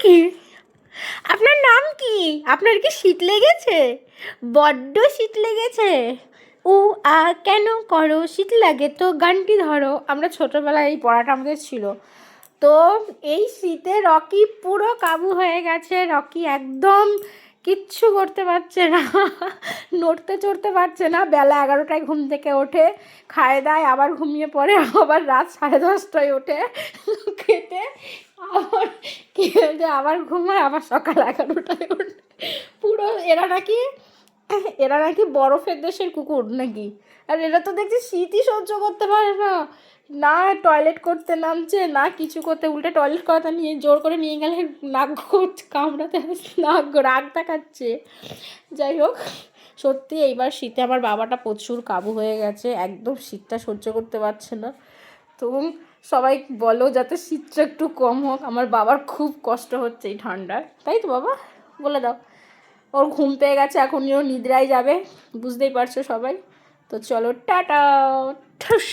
কি? আপনার নাম কি? আপনার কি শীত লেগেছে? বড্ড শীত লেগেছে। উ কেন করো? শীত লাগে তো গানটি ধরো। আমরা ছোটোবেলায় এই পড়াটা আমাদের ছিল। তো এই শীতে রকি পুরো কাবু হয়ে গেছে। রকি একদম কিচ্ছু করতে পারছে না, নড়তে চড়তে পারছে না। বেলা 11টায় ঘুম থেকে ওঠে, খায় দায়, আবার ঘুমিয়ে পড়ে, আবার রাত 10:30টায় ওঠে, খেতে, আবার খেতে আবার ঘুমায়, আবার সকাল 11টায় ওঠে। পুরো এরা নাকি বরফের দেশের কুকুর নাকি। আর এরা তো দেখছি শীতই সহ্য করতে পারে না। না টয়লেট করতে নামছে, না কিছু করতে, উল্টে টয়লেট করাতে নিয়ে জোর করে নিয়ে গেলে নাক কামড়াতে নাক রাগ দেখাচ্ছে। যাই হোক, সত্যি এইবার শীতে আমার বাবাটা প্রচুর কাবু হয়ে গেছে, একদম শীতটা সহ্য করতে পারছে না। তো সবাই বলো যাতে শীতটা একটু কম হোক, আমার বাবার খুব কষ্ট হচ্ছে এই ঠান্ডায়, তাই তো বাবা? বলে দাও। ওর ঘুম পেয়ে গেছে, এখন ও নিদ্রায় যাবে, বুঝতেই পারছো সবাই। তো চলো টাটা ঠুস।